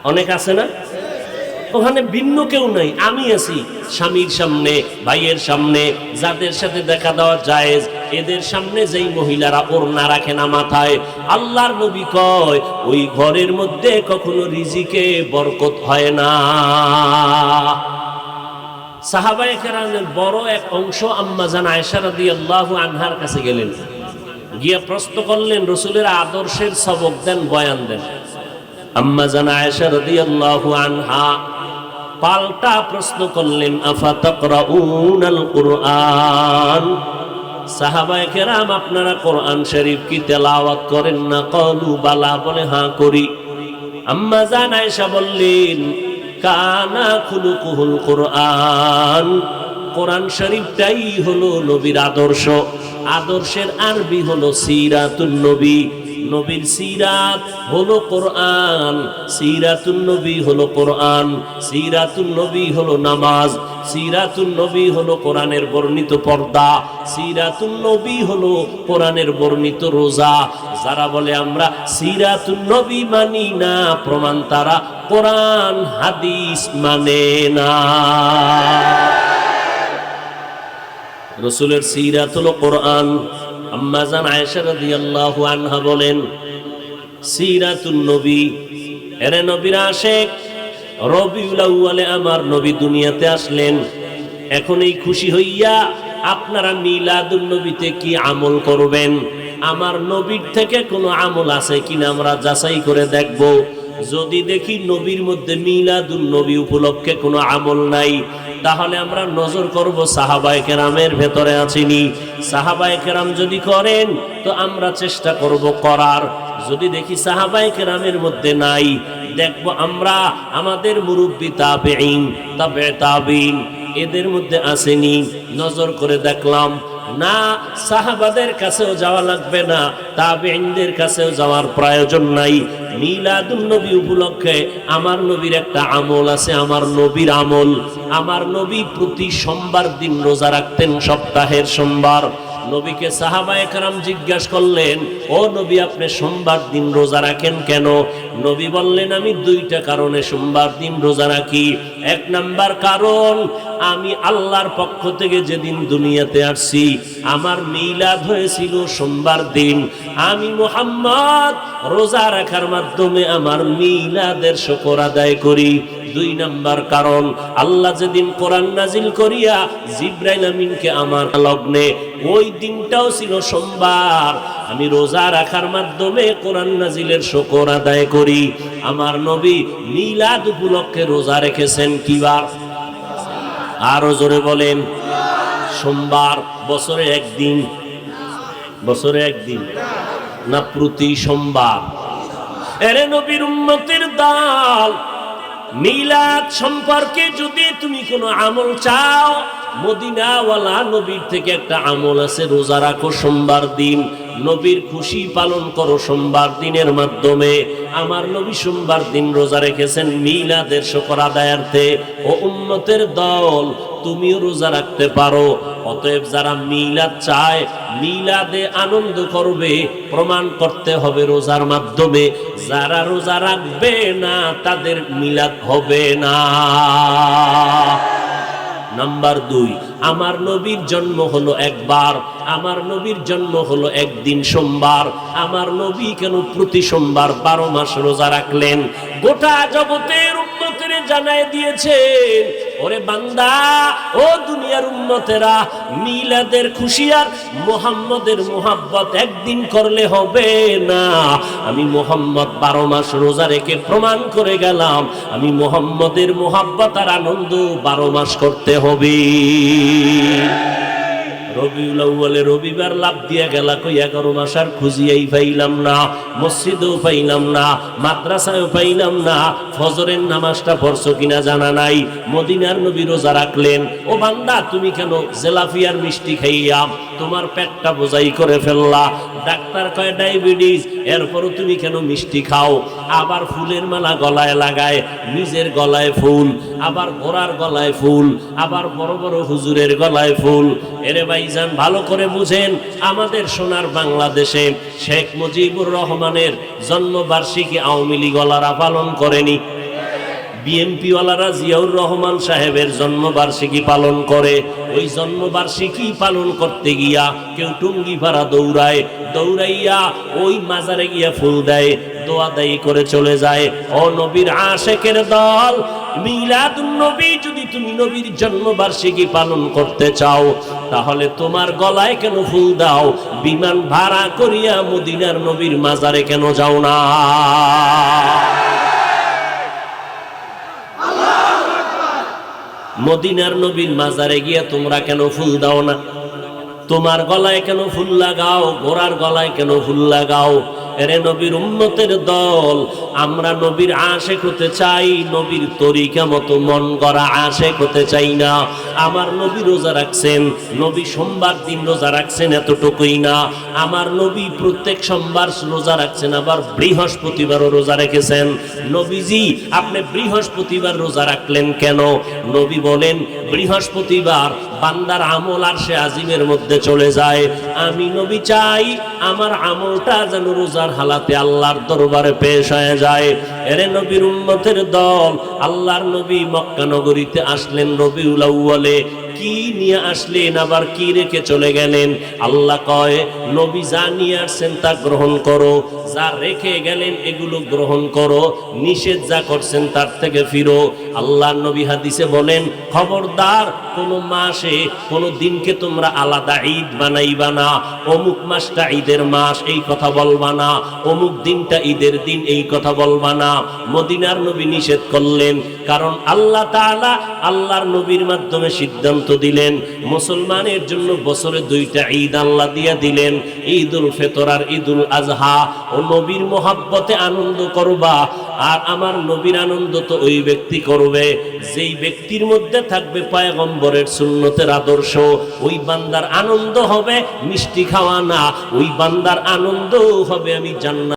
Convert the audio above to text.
অনেক আছে না, ওখানে ভিন্ন কেউ নাই, আমি আছি স্বামীর সামনে, ভাইয়ের সামনে, যাদের সাথে দেখা দেওয়া জায়েজ, এদের সামনে যেই মহিলারা ওড়না রাখে না মাথায়, আল্লাহর নবী কয় ওই ঘরের মধ্যে কখনো রিজিকে বরকত হয় না। সাহাবায়ে কেরামের বড় এক অংশ আম্মা জান আয়েশা রাদিয়াল্লাহু আনহার কাছে গেলেন, গিয়ে প্রশ্ন করলেন, রাসূলের আদর্শের সবক দেন, বয়ান দেন। আম্মা জান আয়েশা রাদিয়াল্লাহু আনহা পাল্টা প্রশ্ন করলেন, আফা তাকরাউনাল কুরআন, সাহাবায়ে কেরাম আপনারা কোরআন শরীফ কি তেলাওয়াত করেন না? ক্বালু বালা, বলে হ্যাঁ করি। আম্মা জান আয়েশা বললেন, কানা খুলুকুহুল কুরআন, কোরআন শরীফটাই হলো নবীর আদর্শ। আদর্শের আরবি হলো সিরাতুন নবী, নবীর সিরাত হলো কোরআন, সিরাতুন নবী হলো কোরআন, সিরাতুন নবী হলো নামাজ, সিরাতুন নবী হলো কোরআনের বর্ণিত পর্দা, সিরাতুন নবী হলো কোরআনের বর্ণিত রোজা। যারা বলে আমরা সিরাতুন নবী মানি না, প্রমাণ তারা কোরআন হাদিস মানে না। রাসূলের সিরাত হলো কোরআন। আম্মা জান আয়েশা রাদিয়াল্লাহু আনহা বলেন, সিরাতুন নবী, এরে নবীর আশিক, রবিউল আউয়ালে আমার নবী দুনিয়াতে আসলেন। এখন এই খুশি হইয়া আপনারা মিলাদুন নবীতে কি আমল করবেন? আমার নবীর থেকে কোনো আমল আছে কিনা আমরা যাচাই করে দেখব। যদি দেখি নবীর মধ্যে মিলাদুন নবী উপলক্ষে কোনো আমল নাই, তাহলে আমরা নজর করব সাহাবায়ে কেরামের ভেতরে আছেনি। সাহাবায়ে কেরাম যদি করেন তো আমরা চেষ্টা করব করার। যদি দেখি সাহাবায়ে কেরামের মধ্যে নাই, দেখব আমরা আমাদের মুরব্বি তাবেঈন, তাবে তাবেঈন, এদের মধ্যে আসেনি, নজর করে দেখলাম না, সাহাবাদের কাছেও যাওয়া লাগবে না, তাবেঈনদের কাছেও যাওয়ার প্রয়োজন নাই। মিলাদুন নবী উপলক্ষে আমার নবীর একটা আমল আছে, আমার নবীর আমল। আমার নবী প্রতি সোমবার দিন রোজা রাখতেন, সপ্তাহের সোমবার। নবীকে সাহাবায়ে কেরাম জিজ্ঞাসা করলেন, ও নবী আপনি সোমবার দিন রোজা রাখেন কেন? নবী বললেন, আমি দুইটা কারণে সোমবার দিন রোজা রাখি। এক নাম্বার কারণ, আমি আল্লাহর পক্ষ থেকে যেদিন দুনিয়াতে আসছি আমার মিলাদ হয়েছিল সোমবার দিন, আমি মুহাম্মদ রোজা রাখার মাধ্যমে আমার মিলাদের শুকর আদায় করি। দুই নাম্বার কারণ, আল্লাহ যেদিন কোরআন নাজিল করিয়া জিবরাইল আমিনকে আমার লগ্নে, ওই দিনটাও ছিল সোমবার, আমি রোজা রাখার মাধ্যমে কোরআন নাজিলের শুকর আদায় করি। আমার নবী মিলাদ উপলক্ষে রোজা রেখেছেন কি বার? আরো জোরে বলেন। সোমবার। বছরে একদিন? বছরে একদিন না প্রতি সোমবার? এরে নবীর উম্মতের দল, মিলাদ সম্পর্কে যদি তুমি কোনো আমল চাও, মদিনাওয়ালা নবীর থেকে একটা আমল আছে, রোজা রাখো সোমবার দিন, নবীর খুশি পালন করো সোমবার দিনের মাধ্যমে। আমার নবী সোমবার দিন রোজা রেখেছেন মিলাদের শুকর আদায়ার্থে। ও উম্মতের দল, তুমিও রোজা রাখতে পারো। অতএব যারা মিলাদ চায়, মিলাদে আনন্দ করবে, প্রমাণ করতে হবে রোজার মাধ্যমে। যারা রোজা রাখবে না তাদের মিলাদ হবে না। নাম্বার দুই, আমার নবীর জন্ম হলো একবার, আমার নবীর জন্ম হলো একদিন সোমবার। আমার নবী কেন প্রতি সোমবার 12 মাস রোজা রাখলেন? গোটা জগতের উম্মতের জানায় দিয়েছেন, ওরে বান্দা, ও দুনিয়ার উম্মতেরা, মিলাদের খুশি আর মুহাম্মদের মুহাব্বত একদিন করলে হবে না। আমি মুহাম্মদ 12 মাস রোজা রেখে প্রমাণ করে গেলাম, আমি মুহাম্মদের মুহাব্বত আর আনন্দ 12 মাস করতে হবে। রবিউল আউয়ালে রবিবার লাভ দিয়া গেলা, কই 11 মাস আর খুঁজিয়াই পাইলাম না, মসজিদেও পাইলাম না, মাদ্রাসায়ও পাইলাম না, ফজরের নামাজটা পড়ছো কিনা জানা নাই। মদিনার নবী রোজা রাখলেন। ও বান্দা, তুমি কেন জেলাফিয়ার মিষ্টি খাইয়া, তোমার পেটটা বোঝাই করে ফেললা। ডাক্তার কয় ডায়াবেটিস, এরপরও তুমি কেন মিষ্টি খাও? আবার ফুলের মালা গলায় লাগায়, নিজের গলায় ফুল, আবার ঘোড়ার গলায় ফুল, আবার বড় বড় হুজুরের গলায় ফুল। এরে ভাইজান ভালো করে বুঝেন, আমাদের সোনার বাংলাদেশে শেখ মুজিবুর রহমানের জন্মবার্ষিকী আওয়ামী লীগ ওয়ালারা পালন করেনি, বিএনপি ওয়ালারা জিয়াউর রহমান সাহেবের জন্মবার্ষিকী পালন করে। ওই জন্মবার্ষিকী পালন করতে গিয়া কেউ টুঙ্গি ভাড়া দৌড়ায়, দৌড়াইয়া ওই মাজারে গিয়া ফুল দেয়, দোয়া দায়ী করে চলে যায়। ও নবীর আশেকের দল, মিলাদুন নবী যদি তুমি নবীর জন্মবার্ষিকী পালন করতে চাও, তাহলে তোমার গলায় কেন ফুল দাও? বিমান ভাড়া করিয়া মদিনার নবীর মাজারে কেন যাও না? মদিনার নবীর মাজারে গিয়া তোমরা কেন ফুল দাও না? তোমার গলায় কেন ফুল লাগাও? ঘোড়ার গলায় কেন ফুল লাগাও? এরে নবীর উম্মতের দল, আমরা নবীর আশেক হতে চাই, নবীর তরিকা মতো মন গড়া আশেক হতে চাই না। আমার নবী রোজা রাখছেন, নবী সোমবার দিন রোজা রাখছেন, এতটুকুই না, আমার নবী প্রত্যেক সোমবার রোজা রাখছেন, আবার বৃহস্পতিবারও রোজা রেখেছেন। নবীজি আপনি বৃহস্পতিবার রোজা রাখলেন কেন? নবী বলেন বৃহস্পতিবার বান্দার আমল আরশে আজিমের মধ্যে চলে যায়। আমি নবী চাই আমার আমলটা যেন রোজার হালাতে আল্লাহর দরবারে পেশ হয়ে যায়। এরে নবীর উম্মতের দল, আল্লাহর নবী মক্কা নগরীতে আসলেন রবিউল আউয়ালে। কি নিয়ে আসলেন, আবার কি রেখে চলে গেলেন? আল্লাহ কয় নবী যা নিয়ে আসছেন তা গ্রহণ করো, যা রেখে গেলেন এগুলো গ্রহণ করো, নিষেধ যা করছেন তার থেকে ফিরো। আল্লাহর নবী হাদিসে বলেন খবরদার কোন মাসে কোন দিনকে তোমরা আলাদা ঈদ বানাইবা না, অমুক মাসটা ঈদের মাস এই কথা বলবা না, অমুক দিনটা ঈদের দিন এই কথা বলবা না। মদিনার নবী নিষেধ করলেন, কারণ আল্লাহ তাআলা আল্লাহর নবীর মাধ্যমে সিদ্ধান্ত দিলেন মুসলমানের জন্য বছরে দুইটা ঈদ আল্লাহ দিয়া দিলেন, ঈদুল ফিতর আর ঈদুল আজহা। ও নবীর মোহাব্বতে আনন্দ করবা, আর আমার নবীর আনন্দ তো ওই ব্যক্তি করবে যেই ব্যক্তির মধ্যে থাকবে পয়গম্বরের সুন্নতের আদর্শ। ওই বান্দার আনন্দ হবে মিষ্টি খাওয়া না, ওই বান্দার আনন্দ হবে আমি জান্নাত